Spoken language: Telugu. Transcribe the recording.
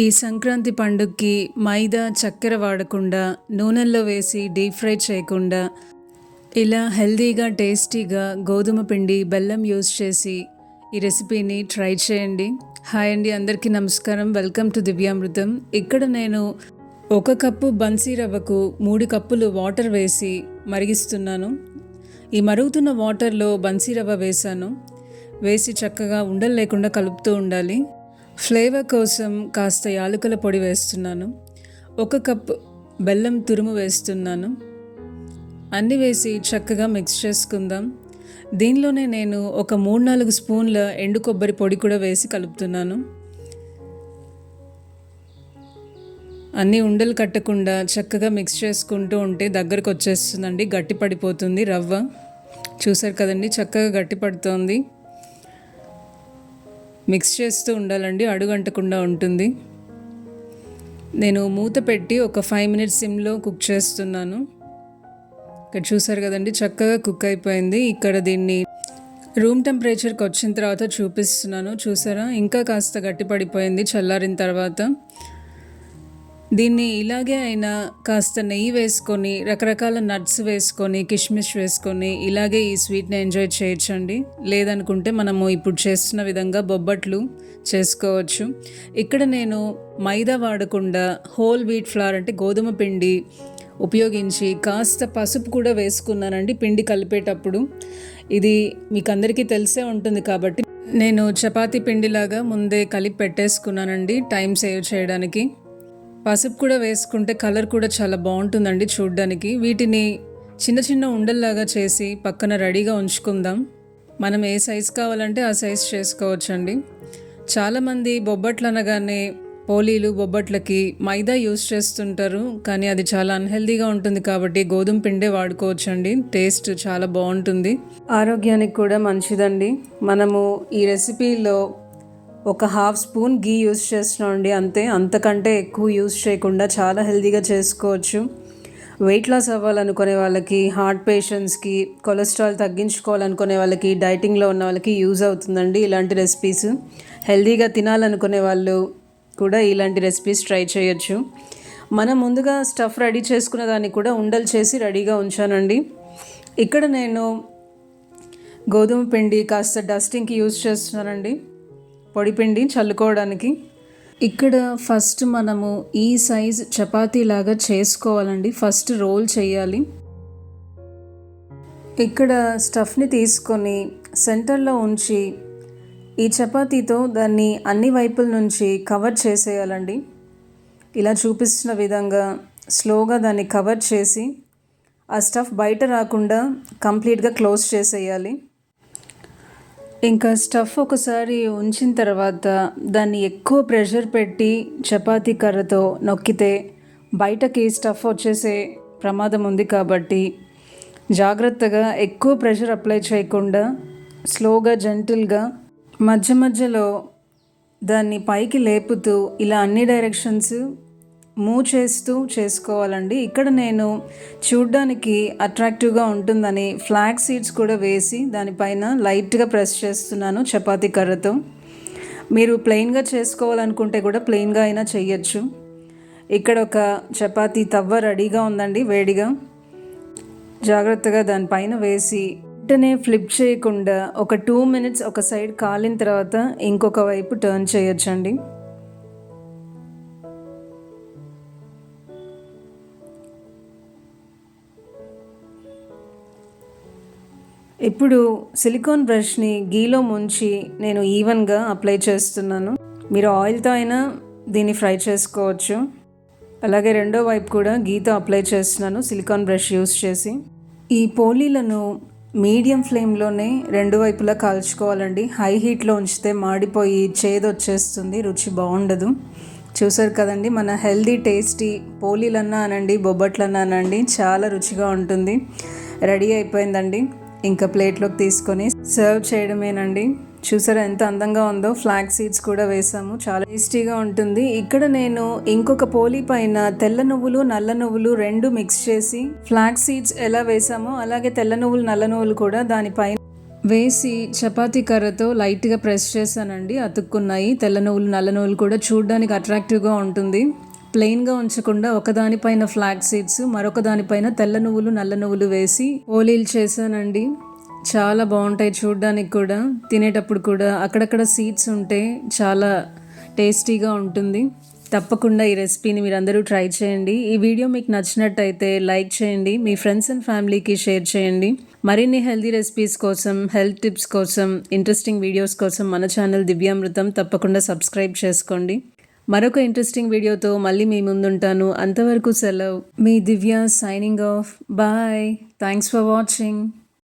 ఈ సంక్రాంతి పండుగకి మైదా, చక్కెర వాడకుండా, నూనెల్లో వేసి డీప్ ఫ్రై చేయకుండా ఇలా హెల్తీగా, టేస్టీగా గోధుమ పిండి, బెల్లం యూజ్ చేసి ఈ రెసిపీని ట్రై చేయండి. హాయ్ అండి, అందరికీ నమస్కారం. Welcome to Divyamrutham. ఇక్కడ నేను 1 కప్పు బన్సీ రవ్వకు 3 కప్పులు వాటర్ వేసి మరిగిస్తున్నాను. ఈ మరుగుతున్న వాటర్లో బన్సీ రవ్వ వేసి చక్కగా ఉండలు లేకుండా కలుపుతూ ఉండాలి. ఫ్లేవర్ కోసం కాస్త యాలకుల పొడి వేస్తున్నాను. 1 కప్ బెల్లం తురుము వేస్తున్నాను. అన్నీ వేసి చక్కగా మిక్స్ చేసుకుందాం. దీనిలోనే నేను ఒక 3-4 స్పూన్ల ఎండు కొబ్బరి పొడి కూడా వేసి కలుపుతున్నాను. అన్నీ ఉండలు కట్టకుండా చక్కగా మిక్స్ చేసుకుంటూ ఉంటే దగ్గరకు వచ్చేస్తుందండి, గట్టి పడిపోతుంది రవ్వ. చూసారు కదండి, చక్కగా గట్టి పడుతోంది. మిక్స్ చేస్తూ ఉండాలండి, అడుగంటకుండా ఉంటుంది. నేను మూత పెట్టి ఒక 5 మినిట్స్ సిమ్లో కుక్ చేస్తున్నాను. ఇక్కడ చూసారు కదండి, చక్కగా కుక్ అయిపోయింది. ఇక్కడ దీన్ని రూమ్ టెంపరేచర్కి వచ్చిన తర్వాత చూపిస్తున్నాను. చూసారా, ఇంకా కాస్త గట్టి పడిపోయింది చల్లారిన తర్వాత. దీన్ని ఇలాగే అయినా కాస్త నెయ్యి వేసుకొని, రకరకాల నట్స్ వేసుకొని, కిష్మిష్ వేసుకొని ఇలాగే ఈ స్వీట్ని ఎంజాయ్ చేయొచ్చండి. లేదనుకుంటే మనము ఇప్పుడు చేస్తున్న విధంగా బొబ్బట్లు చేసుకోవచ్చు. ఇక్కడ నేను మైదా వాడకుండా హోల్ వీట్ ఫ్లవర్ అంటే గోధుమ పిండి ఉపయోగించి కాస్త పసుపు కూడా వేసుకున్నానండి పిండి కలిపేటప్పుడు. ఇది మీకు అందరికీ తెలిసే ఉంటుంది కాబట్టి నేను చపాతీ పిండిలాగా ముందే కలిపి పెట్టేసుకున్నానండి, టైం సేవ్ చేయడానికి. పసుపు కూడా వేసుకుంటే కలర్ కూడా చాలా బాగుంటుందండి చూడ్డానికి. వీటిని చిన్న చిన్న ఉండల్లాగా చేసి పక్కన రెడీగా ఉంచుకుందాం. మనం ఏ సైజు కావాలంటే ఆ సైజు చేసుకోవచ్చండి. చాలామంది బొబ్బట్లు అనగానే పోలీలు, బొబ్బట్లకి మైదా యూస్ చేస్తుంటారు, కానీ అది చాలా అన్హెల్దీగా ఉంటుంది కాబట్టి గోధుమ పిండే వాడుకోవచ్చండి. టేస్ట్ చాలా బాగుంటుంది, ఆరోగ్యానికి కూడా మంచిదండి. మనము ఈ రెసిపీలో ఒక 1/2 స్పూన్ గీ యూస్ చేస్తున్నామండి, అంతే. అంతకంటే ఎక్కువ యూస్ చేయకుండా చాలా హెల్తీగా చేసుకోవచ్చు. వెయిట్ లాస్ అవ్వాలనుకునే వాళ్ళకి, హార్ట్ పేషెంట్స్కి, కొలెస్ట్రాల్ తగ్గించుకోవాలనుకునే వాళ్ళకి, డైటింగ్లో ఉన్న వాళ్ళకి యూజ్ అవుతుందండి ఇలాంటి రెసిపీస్. హెల్తీగా తినాలనుకునే వాళ్ళు కూడా ఇలాంటి రెసిపీస్ ట్రై చేయొచ్చు. మనం ముందుగా స్టఫ్ రెడీ చేసుకున్న దాన్ని కూడా ఉండలు చేసి రెడీగా ఉంచానండి. ఇక్కడ నేను గోధుమ పిండి కాస్త డస్టింగ్కి యూజ్ చేస్తున్నానండి, పొడి పిండి చల్లుకోవడానికి. ఇక్కడ ఫస్ట్ మనము ఈ సైజ్ చపాతీ లాగా చేసుకోవాలండి. ఫస్ట్ రోల్ చేయాలి. ఇక్కడ స్టఫ్ని తీసుకొని సెంటర్లో ఉంచి ఈ చపాతీతో దాన్ని అన్ని వైపుల నుంచి కవర్ చేసేయాలండి. ఇలా చూపిస్తున్న విధంగా స్లోగా దాన్ని కవర్ చేసి ఆ స్టఫ్ బయట రాకుండా కంప్లీట్గా క్లోజ్ చేసేయాలి. ఇంకా స్టఫ్ ఒకసారి ఉంచిన తర్వాత దాన్ని ఎక్కువ ప్రెషర్ పెట్టి చపాతీ కర్రతో నొక్కితే బయటకి స్టఫ్ వచ్చేసే ప్రమాదం ఉంది కాబట్టి జాగ్రత్తగా ఎక్కువ ప్రెషర్ అప్లై చేయకుండా స్లోగా, జెంటిల్గా మధ్య మధ్యలో దాన్ని పైకి లేపుతూ ఇలా అన్ని డైరెక్షన్స్ మూవ్ చేస్తూ చేసుకోవాలండి. ఇక్కడ నేను చూడ్డానికి అట్రాక్టివ్గా ఉంటుందని ఫ్లాగ్ సీడ్స్ కూడా వేసి దానిపైన లైట్గా ప్రెస్ చేస్తున్నాను చపాతీ కర్రతో. మీరు ప్లెయిన్గా చేసుకోవాలనుకుంటే కూడా ప్లెయిన్గా అయినా చేయొచ్చు. ఇక్కడ ఒక చపాతీ తవ్వ రెడీగా ఉందండి, వేడిగా. జాగ్రత్తగా దానిపైన వేసి వెంటనే ఫ్లిప్ చేయకుండా ఒక 2 మినిట్స్ ఒక సైడ్ కాలిన తర్వాత ఇంకొక వైపు టర్న్ చేయొచ్చండి. ఇప్పుడు సిలికాన్ బ్రష్ని గీలో ముంచి నేను ఈవెన్గా అప్లై చేస్తున్నాను. మీరు ఆయిల్తో అయినా దీన్ని ఫ్రై చేసుకోవచ్చు. అలాగే రెండో వైపు కూడా గీతో అప్లై చేస్తున్నాను సిలికాన్ బ్రష్ యూస్ చేసి. ఈ పోలీలను మీడియం ఫ్లేమ్లోనే 2 వైపులా కాల్చుకోవాలండి. హై హీట్లో ఉంచితే మాడిపోయి చేదు వచ్చేస్తుంది, రుచి బాగుండదు. చూసారు కదండి, మన హెల్దీ టేస్టీ పోలీలన్నా అనండి, బొబ్బట్లన్నా అనండి, చాలా రుచిగా ఉంటుంది. రెడీ అయిపోయిందండి. ఇంకా ప్లేట్లోకి తీసుకొని సర్వ్ చేయడమేనండి. చూసారా ఎంత అందంగా ఉందో. ఫ్లాగ్ సీడ్స్ కూడా వేసాము, చాలా టేస్టీగా ఉంటుంది. ఇక్కడ నేను ఇంకొక పోలీ పైన తెల్ల నువ్వులు, నల్ల నువ్వులు 2 మిక్స్ చేసి ఫ్లాగ్ సీడ్స్ ఎలా వేసామో అలాగే తెల్ల నువ్వులు, నల్ల నువ్వులు కూడా దానిపైన వేసి చపాతీ కర్రతో లైట్గా ప్రెస్ చేశానండి, అతుక్కున్నాయి. తెల్ల నువ్వులు నల్ల నువ్వులు కూడా చూడడానికి అట్రాక్టివ్గా ఉంటుంది. ప్లెయిన్గా ఉంచకుండా ఒకదానిపైన ఫ్లాగ్ సీడ్స్ మరొక దానిపైన తెల్ల నువ్వులు నల్ల నువ్వులు వేసి ఓలీలు చేశానండి. చాలా బాగుంటాయి చూడడానికి కూడా, తినేటప్పుడు కూడా అక్కడక్కడ సీడ్స్ ఉంటే చాలా టేస్టీగా ఉంటుంది. తప్పకుండా ఈ రెసిపీని మీరు అందరూ ట్రై చేయండి. ఈ వీడియో మీకు నచ్చినట్టయితే లైక్ చేయండి, మీ ఫ్రెండ్స్ అండ్ ఫ్యామిలీకి షేర్ చేయండి. మరిన్ని హెల్తీ రెసిపీస్ కోసం, హెల్త్ టిప్స్ కోసం, ఇంట్రెస్టింగ్ వీడియోస్ కోసం మన ఛానల్ దివ్యామృతం తప్పకుండా సబ్స్క్రైబ్ చేసుకోండి. మరొక ఇంట్రెస్టింగ్ వీడియోతో మళ్ళీ మీ ముందుంటాను. అంతవరకు సెలవు. మీ Divya signing off. Bye. Thanks for watching.